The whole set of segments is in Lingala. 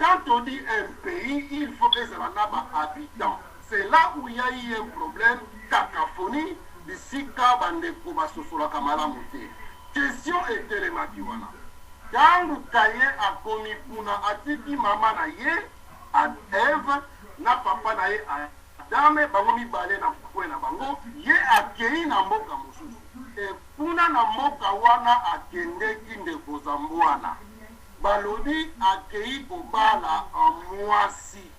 quand on dit un pays, il faut que ça n'a habitants. C'est là où il y a eu un problème, cacophonie, d'ici Kabandeko Basosola Kamala Mouté. Question était les Matiwana. Quand le cahier a commis Puna, a dit maman na ye, à Eve, na papa na ye, à Dame, Bangomi Balé na Foué na Bango, ye a Kei na Moka Mosusu. Et Puna na Moka Wana a Kende Kinde Kozambuana. Balobi a Kei Kobala en Moisi.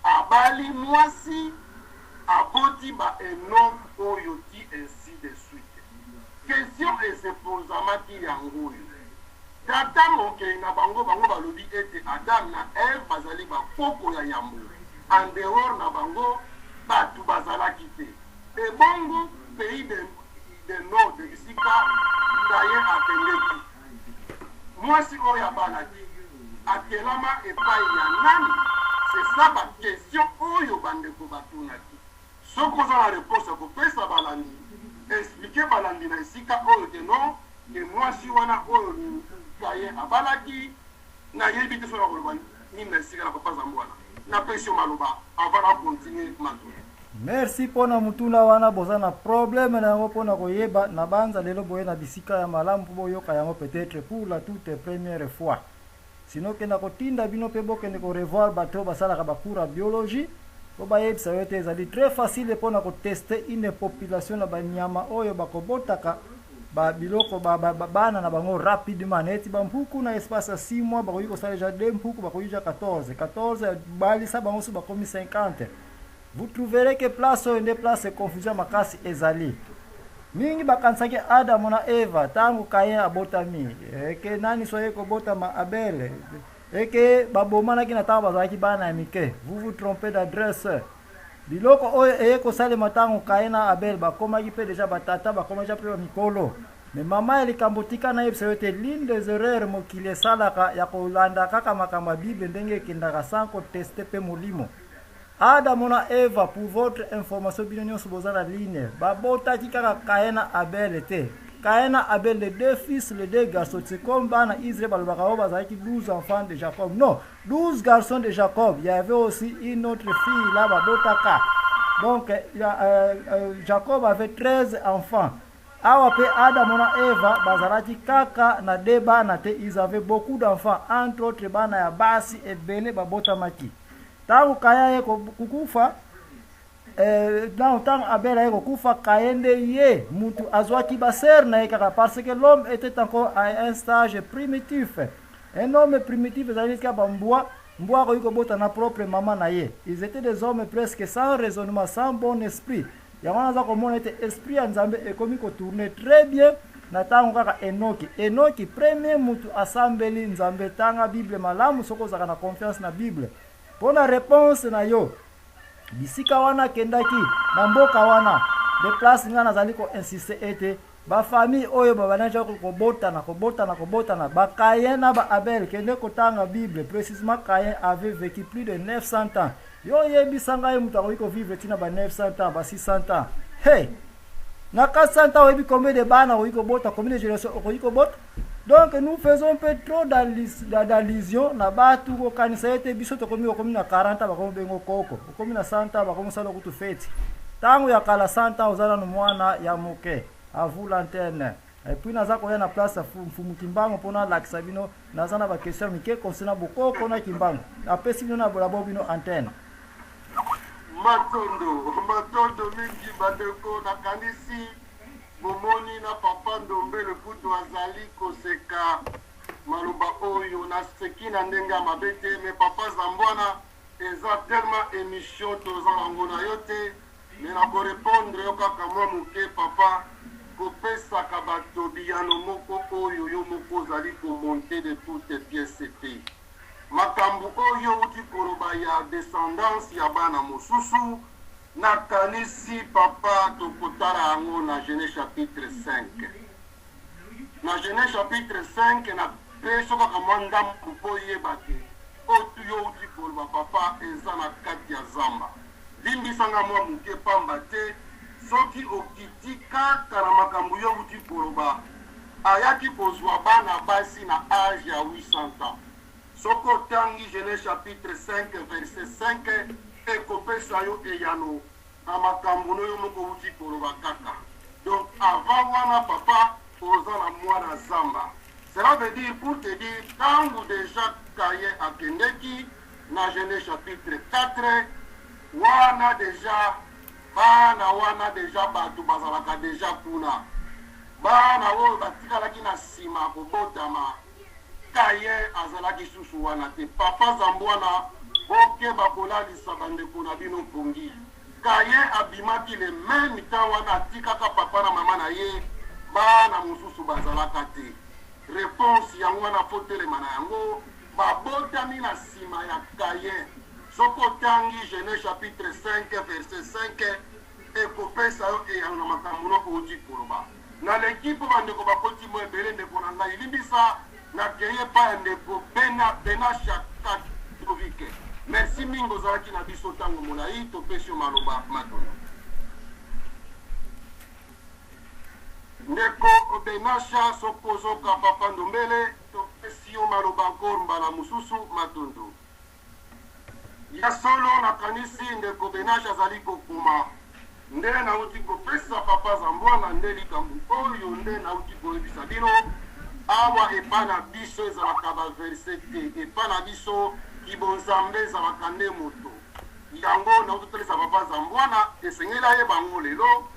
Abali Moisi, Aboti ba Enom Oyoti, ainsi de suite. Question et se pose à Mati Yangoyo. Tata moke na bango balobi ete Adam na Eve bazali ba koko ya yambo. En dehors na bango batu bazala kite. Et bongo pays de nord de Isika d'ailleurs à Kendeki. Moi si oya balaki akelama epai ya nani? C'est ça ma question oyo bandeko batunaki. Soko za la réponse ko pesa balandi. Expliquer balandi na Isika oyo de non et moi si wana oyo Kaye abalaki na yebite so la ni merci la papa Zambwana na pression maloba avant de continuer maintenant. Merci pona mutuna wana bozana problème na ngo pona koyeba na banza lelo boye na bisika ya malamu boyo kayango peut-être pour la toute première fois. Sinon que na kotinda bino pe boke ne ko revoir bato basala ka bakura biologie ko baye ça yote ezali très facile pona ko tester une population na banyama oyo bakobotaka ba biloko bana na bango rapidement neti bampuku na espace 6 mois ba koyiko sala déjà deux mpuku ba koyija 14 bali sa bango so ba komi 50. Vous trouverez que place ou une place confusion makasi ezali mingi bakansaki Adam na Eva tangu Kain abotami ke nani soye ko bota ma Abel ke babomana kina tamba bazaki bana mike. Vous vous trompez d'adresse. Biloko oyo eko sale matango Kaina Abel bakoma kipe déjà batata bakoma ja pre mikolo. Mais mama elikambotika na yebse yote l'une des erreurs mokile salaka ya kolanda kaka makamba Bible ndenge kindaka sanko tester pe molimo. Adam na Eva pour votre information binonyo subozana ligne. Babota kika Kaina Abel était. Kaina Abel les deux fils, les deux garçons. C'est comme bana Israël balbaka bazaki 12 enfants de Jacob. Non, 12 garçons de Jacob. Il y avait aussi une autre fille là babotaka. Donc Jacob avait 13 enfants. Awape Adam na Eva bazarati kaka na deba na te ils avaient beaucoup d'enfants entre autres bana ya basi et bene babota maki. Tangu Kaya kukufa dans temps Abel a kufa Kaende ye mutu azwaki baser na ekaka parce que l'homme était encore à un stage primitif. Un homme primitif zalika bambwa mbwa ko yuko bota na propre maman na ye. Ils étaient des hommes presque sans raisonnement, sans bon esprit. Yamana za komona était esprit ya Nzambe et comme ko tourner très bien na tangu kaka Enoki premier mutu asambeli Nzambe tanga Bible malamu soko zaka na confiance na Bible. Pour la réponse na yo bisika wana kendaki na mboka wana de place ngana zaliko insister ete ba famille oyo babanaja ko kobota na ba Kain na ba Abel kende kotanga Bible précisément Kain avait vécu plus de 900 ans. Yo yebisanga mutu akoiko vivre tina ba 900 ans ba 600 ans. Hey, na 400 ans webi combien de bana oiko bota combien de générations oiko bota. Donc nous faisons un peu trop d'allusion na batu ko kanisa ete biso to komi na 40 ba komi bengo koko komi na 100 ba komi sala kutu feti tangu ya kala 100 ozala no mwana ya moke à vous l'antenne et puis naza ko na place fumu kimbango pona lakisa bino naza na ba question mike concernant bokoko na kimbango apesi bino na bolabo bino antenne matondo mingi badeko na kanisi Momoni na papa ndombe le kutu azali koseka maluba oyo na seki na ndenga mabete me papa Zambwana eza tellement émission tozango na yote mais na ko répondre yo kaka mwa muke papa kopesa ka bato biyano moko oyo yo moko zali ko monter de toutes pièces te makambu oyo uti koroba ya descendance ya bana mosusu nakanisi papa tokotala yango na Genèse chapitre 5. Na Genèse chapitre 5 na peso kaka mwanda mpo yeba te otu yo uti koloba papa eza na kati ya zamba limbisanga mwa muke pamba te soki okiti kaka na makambo yo uti koloba ayaki kozwa bana basi na age ya 800 ans Soko tangi Genèse chapitre 5 verset 5 ekopesa yo eyano amakambo no yo moko uti koloba kaka. Donc avant wana papa oza na mwana zamba. Cela veut dire pour te dire quand vous déjà kaye akendeki na Genèse chapitre 4 wana déjà bana wana déjà batu bazalaka déjà kuna bana oyo batikalaki na nsima kobotama kaye azalaki susu wana te papa zambwana okeba kolalisa bandeko na bino pongi kaye abimaki le même temps wana atikaka papa na mama na ye bana mosusu bazalaka te réponse yango wana fo telema na yango babotami na nsima ya kaye soko tangi Genèse chapitre 5 verset 5 ekopesa yo eyano na makambo noko uti koloba na l'équipe bandeko bakoti mo ebele ndeko na ngai limbisa na keye pa ndeko benasha katovike merci mingi ozalaki na biso ntango molai topesi yo maloba matono ndeko benasha sokozoka papa ndombele topesi yo maloba encore mbala mosusu matondo ya solo nakanisi ndeko benasha azali kokuma nde nauti kopesa papa zambwana nde likambo oyo nde nauti koyebisa bino awa epa na biso ezalaka baverse te epa na biso kibonzambe ezalaka nde moto yango nauti kotelesa papa zambwana esengeli ayeba ngo lelo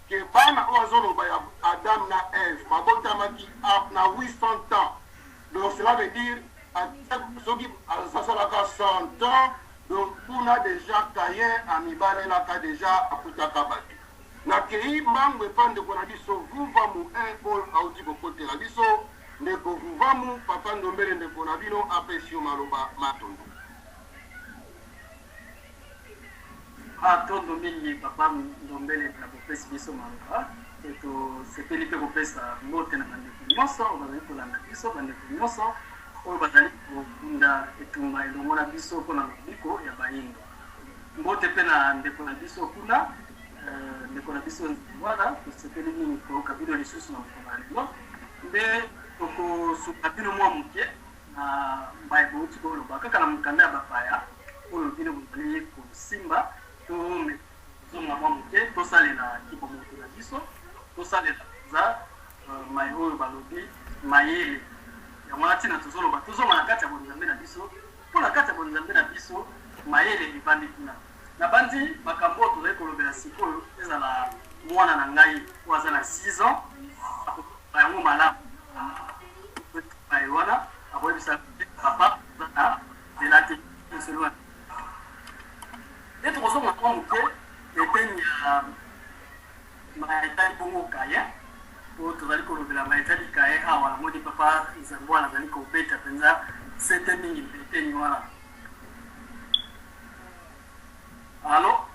ke bana oyo azoloba ya adam na eve babotamaki na 800 ans donc cela veut dire soki asalaka 100 ans donc kuna déjà kaye amibalelaka déjà akutaka bato nakei mbangu epa ndeko na biso vuvamu oyo auti kokotela biso ndeko vuvamu papa ndombele ndeko na bino apesi yo maloba matondo atondo mingi papa ndombele na kopesi biso maloba tosepeli mpe kopesa mbote na bandeko nyonso oyo bazali kolanda biso bandeko nyonso oyo bazali kokunda etumba elongo na biso mpona mobiko ya bayindo mbote mpe na ndeko na biso kuna ndeko na biso wana tosepeli mingi koyoka bino lisusu na mokolo ya lelo nde tokosuka bino mwa moke na mbai bouti koloba kaka na mokanda ya bapaya oyo bino bozali kosimba tozonga mwa moke tosalela kibomoto na biso tosalela za mai oyo balobi mayele yango wana ntina tozoloba tozonga na kati ya bonzambe na biso mpo na kati ya bonzambe na biso mayele evandi kuna na bandi makambo oyo tozali kolobela sikoyo ezala mwana na ngai oyo aza na 6 ans yango malamu mai wana akoyebisa papa na nzela te esolo nde tokozonga mwa moke eteni ya maetali bongo kaye oyo tozali kolobela maetali kaye awa namoni papa zambwana azali kobeta mpenza sete mingi eteni wana alo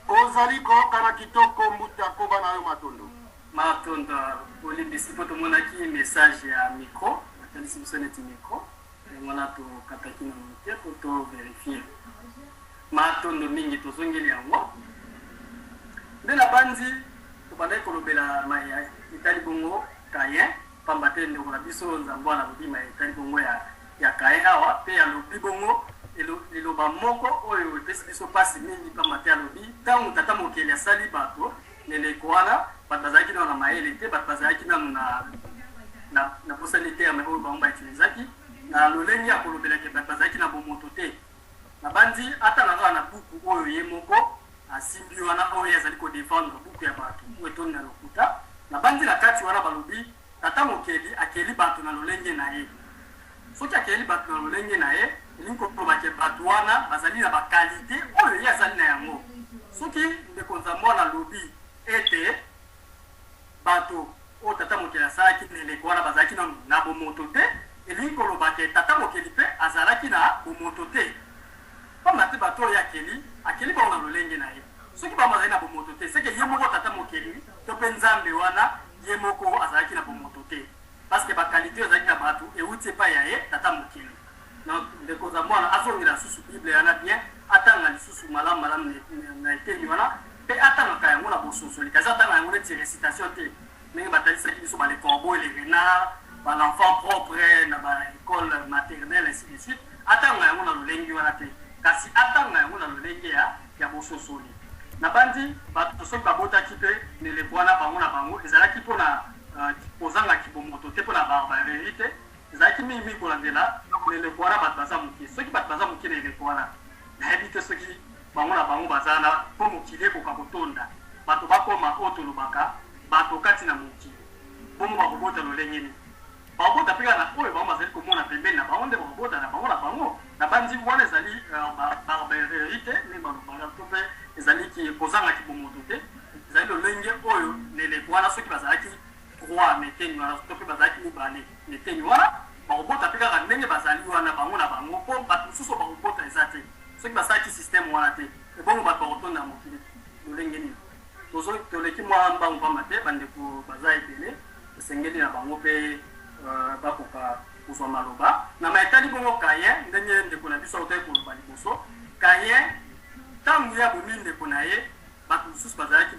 ozali kokana kitoko mbuta koba na yo matondo matondo olimbisi mpo tomonaki message ya micro atalisi biso neti micro yango wana tokataki na mote po toverifie matondo mingi tozongeli yango nde na bandi tobandaki kolobela maya etali bongo kaye pamba te ndeko na biso nzambwana alobi maya etali bongo ya kaye awa mpe alobi bongo liloba moko oyo epesi biso mpasi mingi pamba te alobi ntango tata mokeli asali bato leleko wana bato bazalaki nano na mayele te bato bazalaki nano na posani te ya oyo bango baitilizaki na lolenge ya kolobelaki bato bazalaki na bomoto te na bandi ata na kaka na buku oyo ye moko asimbi wana oyo azali kodefendre buku ya bato oyo etoni na lokuta na bandi na kati wana balobi tata mokeli akeli bato na lolenge na ye soki akeli bato na lolenge na ye elingi kolobaki bato wana bazali na bakalite oyo ye azali na yango soki ndeko nzambwana alobi ete bato oyo tata mokeli asalaki leleko wana bazalaki na bomoto te elingi kolobaki tata mokeli mpe azalaki na bomoto te pamba te bato oyo akeli bango na lolenge na ye soki bango bazali na bomoto te seke ye moko tata mokeli to mpe nzambe wana ye moko azalaki na bomoto te parceke bakalite oyo azalaki na bato euti epai ya ye tata mokeli ndeko za mwana azongela susu bible wana bien atanga lisusu malamu na eteni wana mpe atangaka yango na bososoli kasi atanga yango neti récitation te ndenge batalisaki biso bale corbeau le renard l'enfant propre na école maternelle ainsi de suite atanga yango na lolengi wana te kasi atanga yango na lolengi ya bososoli na bandi bato soki babotaki mpe neleko wana bango na bango ezalaki mpona kozanga kibomoto te mpona barbarerie te ezalaki mingi kolandela neleko wana bato baza moke soki bato baza moke na eleko wana nayebi te soki bango na bango baza na mpo mokili ekoka kotonda bato bakoma oyo tolobaka bato kati na mokili bongo bakobota lolenge nini bakobota mpe kaka na oyo bango bazali komona pembeni na bango nde bakobota na bango na bandi wana ezali barbarerie te nde balobaka to mpe ezali kozanga kibomoto te ezali lolenge oyo neleko wana soki bazalaki 3 meteni wana to mpe bazalaki mibale meteni wana bakobota mpe kaka ndenge bazali wana bango na bango mpo bato mosusu bakobota eza te soki basalaki systeme wana te ebongo bato bakotonda na mokili lolenge nini toleki mwa mbango pamba te bandeko baza ebele esengeli na bango mpe bakoka kozwa maloba na maetali bongo kaye ndenge ndeko na biso autaki koloba liboso kaye ntango ya bomi ndeko na ye bato mosusu bazalaki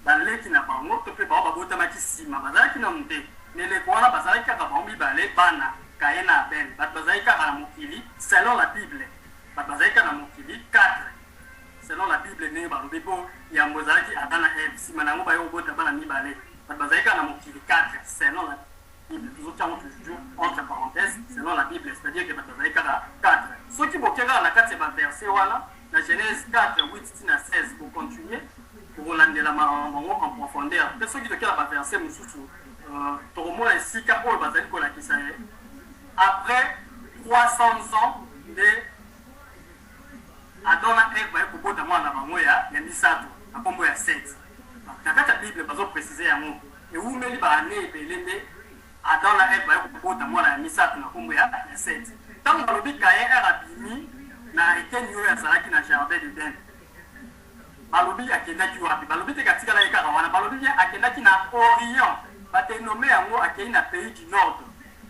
baleki na bango to mpe bao babotamaki nsima bazalaki nanu te neleko wana bazalaki kaka bango mibale bana kaye na abel bato bazalaki kaka na mokili selon la bible bato bazalaki kaka na mokili 4 selon la bible ndenge balobi mpo yambo ezalaki ata na eve nsima na yango baye kobota bana mibale bato bazalaki kaka na mokili 4 selon la bible tozotiango toujours entre parenthèses selon la bible c'est-à-dire que bato bazalaki kaka 4 soki boke kaka na kati ya baverse wana na genèse 4 8 na 16 bocontinue kolandela bango en profondeur mpe soki tokela baverse mosusu tokomona esika oyo bazali kolakisa ye après 300 ans nde Adam na Eve baye kobota mwana na bango ya misato na kombo ya 7 na kati ya bible bazoprécise yango ewumeli baane ebele nde Adam na Eve baye kobota mwana ya misato na kombo ya 7 ntango balobi kaye abimi na ekeni oyo azalaki na jardin d'Eden balobi akendaki wapi balobi te katikala ye kaka wana balobi ye akendaki na Orient batenome yango akei na pays du nord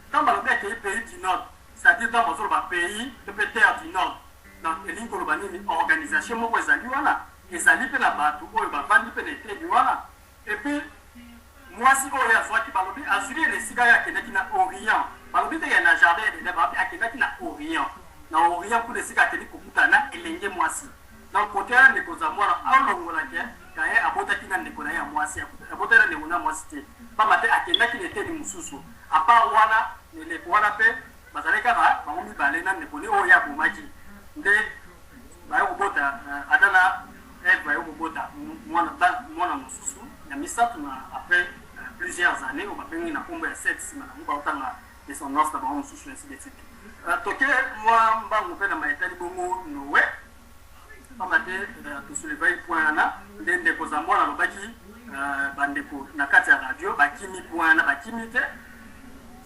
ntango balobi akei pays du nord c'est-à-dire ntango bazoloba pays to mpe terre du nord donc elingi koloba nini organisation moko ezali wana ezali mpe na bato oyo bavandi mpe na eteni wana epuis mwasi oyo azwaki balobi azwili na esika ye akendaki na Orient balobi te ya na jardin d'Eden balobi akendaki na Orient kuna esika akendi kokutana elenge mwasi donc kote ya ndeko za mwana alongolaki kaye abotaki na ndeko na ye ya mwasi abotaki na ndeko na mwasi te pamba te akendaki na eteni mosusu apart wana neleko wana mpe bazalaki kaka bango mibale na ndeko ne oyo ya bomaki nde baye kobota ata na Eve baye kobota mwana mosusu ya misato na après plusieurs années oyo babengi na kombo ya 7 nsima nango baotanga descendance na bango mosusu ainsi de suite toke mwa mbango mpe na maetali bongo Noe pamba te tosolevaki point wana nde ndeko za mwana alobaki bandeko na kati ya radio bakimi point wana bakimi te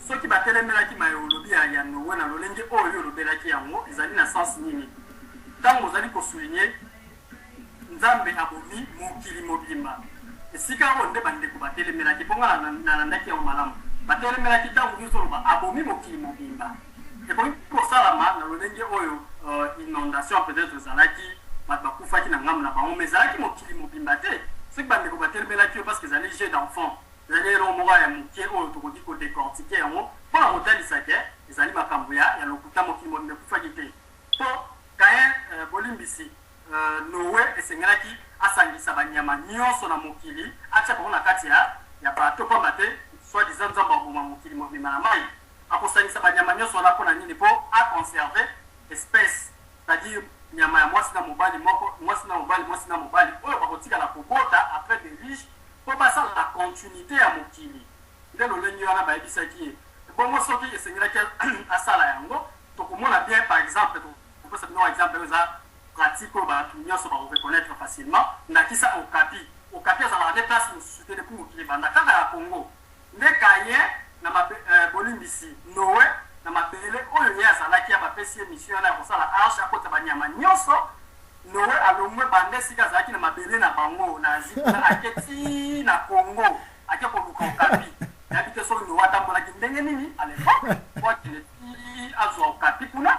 soki batelemelaki mayolobi ya Noe na lolenge oyo olobelaki yango ezali na sens nini ntango ozali kosuligne nzambe abomi mokili mobimba esika oyo nde bandeko batelemelaki mpo nga nalandaki yango malamu batelemelaki ntango nyonso abomi mokili mobimba ekoki kosalama na lolenge oyo inondation peut-être ezalaki bato bakufaki na ngambo na bango mais ezalaki mokili mobimba te soki bandeko batelemelaki yo parce que ezali jeu d'enfant ezali eloko moko ya moke oyo tokoki kodécortique yango mpona kotalisa ke ezali makambo ya lokuta mokili mobimba ekufaki te mpo kaye bolimbisi Noe esengelaki asangisa banyama nyonso na mokili atia bango na kati ya bato pamba te soit disant nzambe aboma mokili mobimba na mai akosangisa banyama nyonso wana mpona nini mpo aconserve espèce c'est-à-dire nyama ya mwasi na mobali moko mwasi na mobali oyo bakotikala kobota après des riches mpo basala la continuité ya mokili nde lolenge wana bayebisaki ye bongo soki esengelaki asala yango tokomona bien par exemple topesa bino exemple eza pratique oyo bato nyonso bakoreconnaître facilement ndakisa okapi azalaka nde place mosusu te depuis mokili ebanda kaka ya Congo nde kaye na bolimbisi Noe na mabele oyo ye azalaki ya bapesi ye mission wana ya kosala arche akota banyama nyonso Noe alongwe bande esika azalaki na mabele na bango na azikuna aketi na Congo ake koluka okapi yabi te soki Noe atambolaki ndenge nini à l'époque po akende azwa okapi kuna